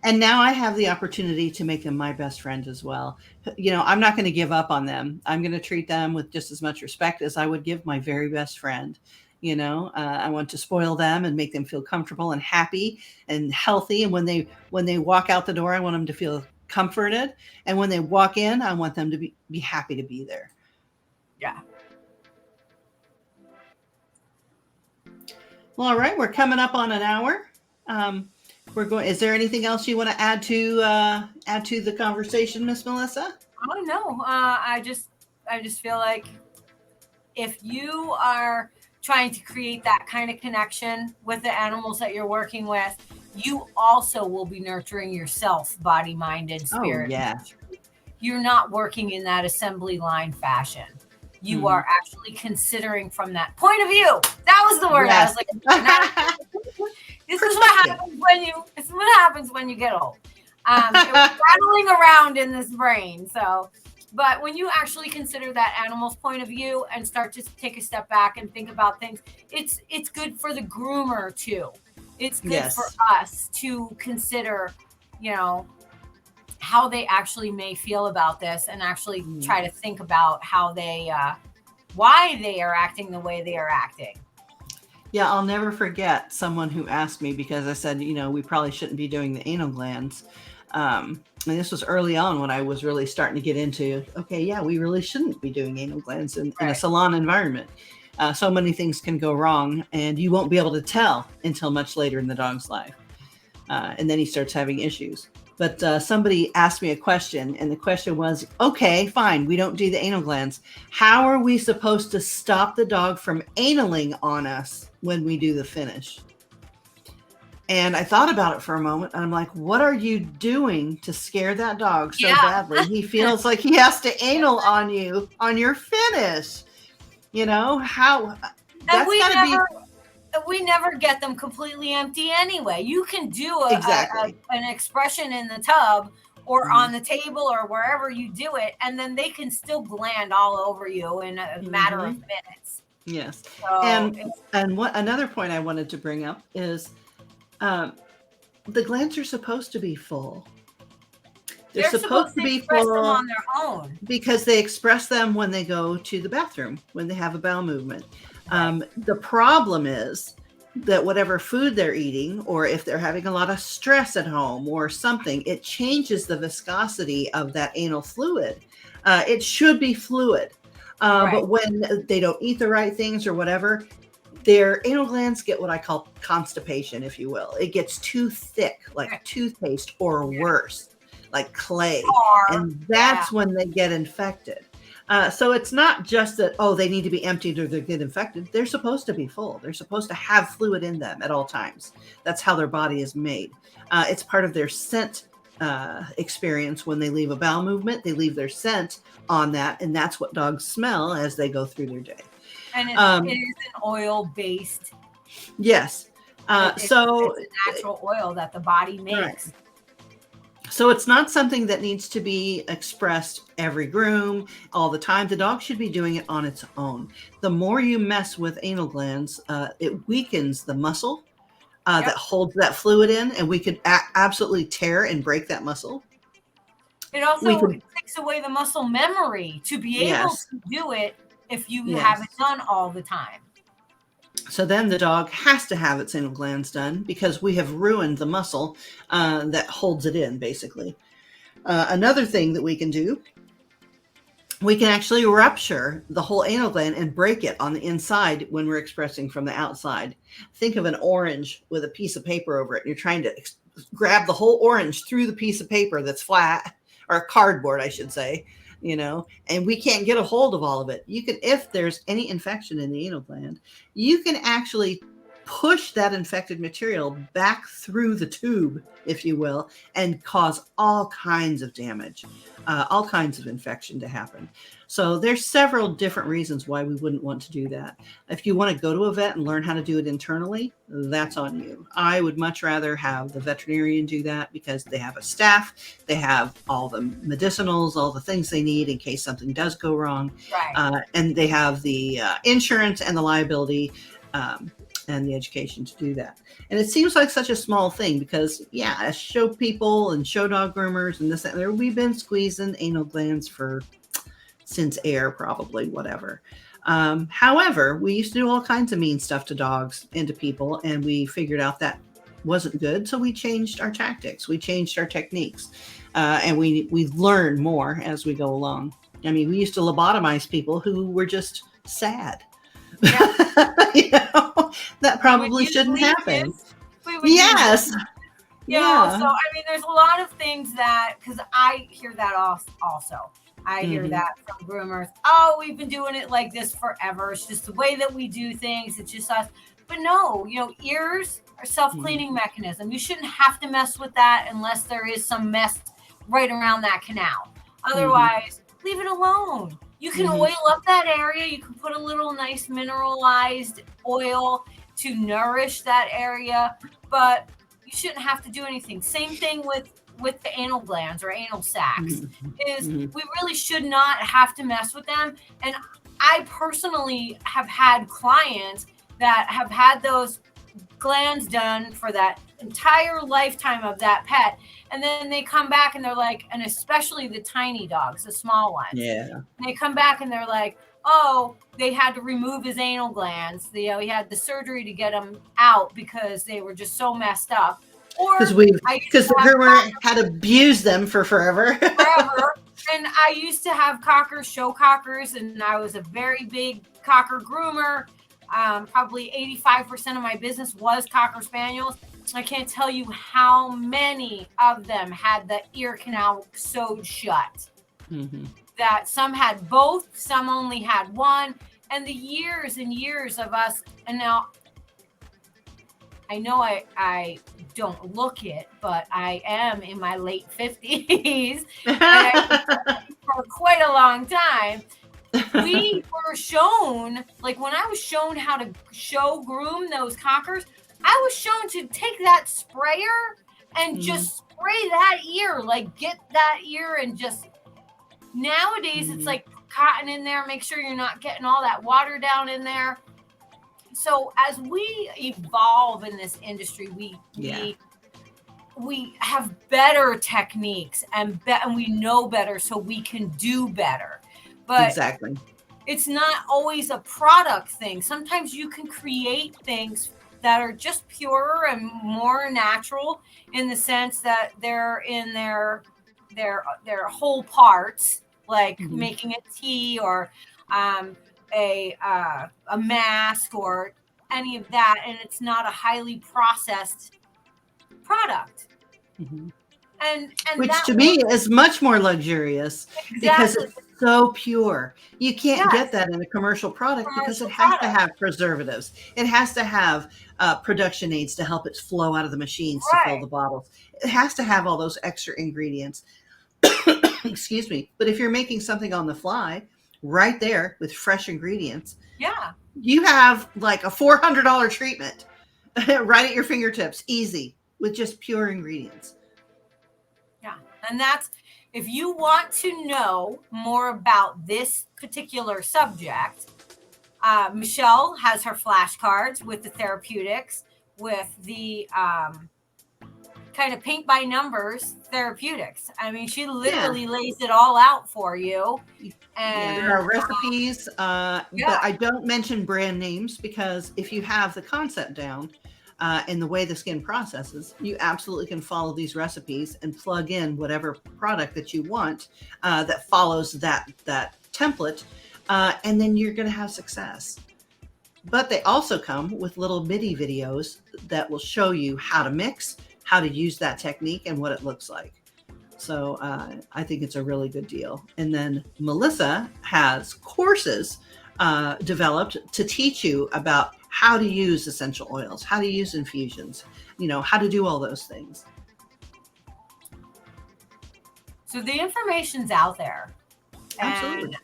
and now I have the opportunity to make them my best friend as well. I'm not going to give up on them. I'm going to treat them with just as much respect as I would give my very best friend. I want to spoil them and make them feel comfortable and happy and healthy. And when they walk out the door, I want them to feel comforted. And when they walk in, I want them to be happy to be there. Yeah. Well, all right. We're coming up on an hour. We're going. Is there anything else you want to add to the conversation, Miss Melissa? Oh no. I just feel like if you are trying to create that kind of connection with the animals that you're working with, you also will be nurturing yourself, body, mind, and spirit. Oh, yeah. You're not working in that assembly line fashion. You are actually considering from that point of view. That was the word. Yes. I was like, this is what happens when you get old. It was rattling around in this brain. So, but when you actually consider that animal's point of view and start to take a step back and think about things, it's good for the groomer too. It's good for us to consider, how they actually may feel about this, and actually try to think about how they, why they are acting the way they are acting. Yeah, I'll never forget someone who asked me, because I said, we probably shouldn't be doing the anal glands. And this was early on when I was really starting to get into, we really shouldn't be doing anal glands in a salon environment. So many things can go wrong, and you won't be able to tell until much later in the dog's life. And then he starts having issues. But somebody asked me a question, and the question was, okay, fine, we don't do the anal glands. How are we supposed to stop the dog from analing on us when we do the finish? And I thought about it for a moment, and I'm like, what are you doing to scare that dog so badly? He feels like he has to anal on you on your finish. How that's got to be. We never get them completely empty anyway. You can do an expression in the tub or on the table or wherever you do it, and then they can still gland all over you in a matter of minutes. Yes. So and what another point I wanted to bring up is the glands are supposed to be full. They're supposed to be express full them on their own, because they express them when they go to the bathroom, when they have a bowel movement. The problem is that whatever food they're eating, or if they're having a lot of stress at home or something, it changes the viscosity of that anal fluid. It should be fluid. But when they don't eat the right things or whatever, their anal glands get what I call constipation, if you will. It gets too thick, like toothpaste, or worse, like clay. And that's when they get infected. So it's not just that, they need to be emptied or they get infected. They're supposed to be full. They're supposed to have fluid in them at all times. That's how their body is made. It's part of their scent experience. When they leave a bowel movement, they leave their scent on that. And that's what dogs smell as they go through their day. And it is an oil-based. Yes. It's a natural oil that the body makes. Right. So it's not something that needs to be expressed every groom all the time. The dog should be doing it on its own. The more you mess with anal glands, it weakens the muscle that holds that fluid in, and we could absolutely tear and break that muscle. It also takes away the muscle memory to be able to do it if you have it done all the time. So then the dog has to have its anal glands done because we have ruined the muscle that holds it in, basically. Another thing that we can do, we can actually rupture the whole anal gland and break it on the inside when we're expressing from the outside. Think of an orange with a piece of paper over it. You're trying to grab the whole orange through the piece of paper that's flat, or cardboard, I should say. And we can't get a hold of all of it. You can, if there's any infection in the anal gland, you can actually push that infected material back through the tube, if you will, and cause all kinds of damage, all kinds of infection to happen. So there's several different reasons why we wouldn't want to do that. If you want to go to a vet and learn how to do it internally, that's on you. I would much rather have the veterinarian do that because they have a staff, they have all the medicinals, all the things they need in case something does go wrong. Right. And they have the insurance and the liability and the education to do that. And it seems like such a small thing because, as show people and show dog groomers and this and there, we've been squeezing anal glands since air, probably, whatever. However, we used to do all kinds of mean stuff to dogs and to people, and we figured out that wasn't good. So we changed our tactics. We changed our techniques. and we learn more as we go along. I mean, we used to lobotomize people who were just sad. Yeah. That probably shouldn't happen. Yes. So I mean, there's a lot of things that, because I hear that also. I hear that from groomers. Oh, we've been doing it like this forever. It's just the way that we do things. It's just us. But no, ears are self-cleaning mechanism. You shouldn't have to mess with that unless there is some mess right around that canal. Otherwise, leave it alone. You can oil up that area. You can put a little nice mineralized oil to nourish that area, but you shouldn't have to do anything. Same thing with the anal glands or anal sacs. We really should not have to mess with them. And I personally have had clients that have had those glands done for that entire lifetime of that pet, and then they come back and they're like, and especially the tiny dogs, the small ones, and they come back and they're like, oh, they had to remove his anal glands. He had the surgery to get them out because they were just so messed up. Or because the groomer had abused them for forever. And I used to have show cockers, and I was a very big cocker groomer. Probably 85% of my business was cocker spaniels. I can't tell you how many of them had the ear canal sewed shut. That some had both, some only had one, and the years and years of us. And now I know I don't look it, but I am in my late 50s for quite a long time. We were shown, like when I was shown how to groom those cockers, I was shown to take that sprayer and just spray that ear, like get that ear, and just nowadays it's like cotton in there. Make sure you're not getting all that water down in there. So as we evolve in this industry, we have better techniques and we know better, so we can do better. But exactly, it's not always a product thing. Sometimes you can create things that are just purer and more natural, in the sense that they're in their whole parts, like making a tea or a mask or any of that, and it's not a highly processed product. And which to me is much more luxurious because it's so pure. You can't get that in a commercial product because it has to have preservatives. It has to have production aids to help it flow out of the machines to fill the bottles. It has to have all those extra ingredients. Excuse me. But if you're making something on the fly right there with fresh ingredients, you have like a $400 treatment right at your fingertips, easy, with just pure ingredients. And that's, if you want to know more about this particular subject, Michelle has her flashcards with the therapeutics, with the kind of paint by numbers therapeutics. I mean, she literally lays it all out for you. And there are recipes, but I don't mention brand names, because if you have the concept down, in the way the skin processes, you absolutely can follow these recipes and plug in whatever product that you want that follows that template, and then you're going to have success. But they also come with little MIDI videos that will show you how to mix, how to use that technique, and what it looks like. So I think it's a really good deal. And then Melissa has courses developed to teach you about how to use essential oils, how to use infusions, how to do all those things. So the information's out there. Absolutely. And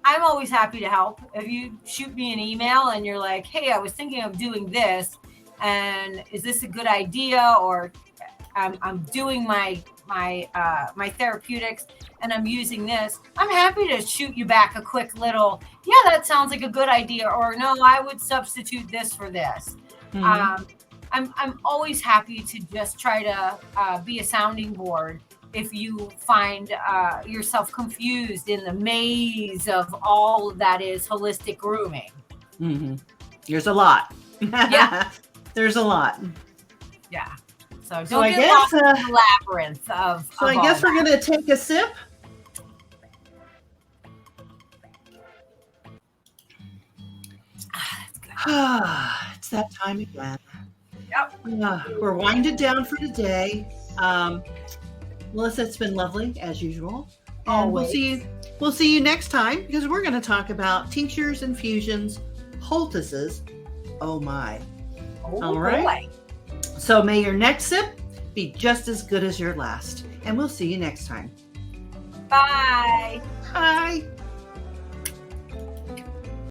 I'm always happy to help. If you shoot me an email and you're like, hey, I was thinking of doing this, and is this a good idea? Or I'm doing my therapeutics and I'm using this, I'm happy to shoot you back a quick little, that sounds like a good idea, or no, I would substitute this for this. I'm always happy to just try to be a sounding board if you find yourself confused in the maze of all that is holistic grooming. There's a lot. There's a lot. So So don't I get guess, lost in the labyrinth of. So I guess we're going to take a sip. That's good. It's that time again. Yep. We're winded down for today. Melissa, it's been lovely as usual. And Always. we'll see you next time because we're going to talk about tinctures, infusions, poultices. Oh my. Oh, All right. boy. So may your next sip be just as good as your last. And we'll see you next time. Bye. Bye.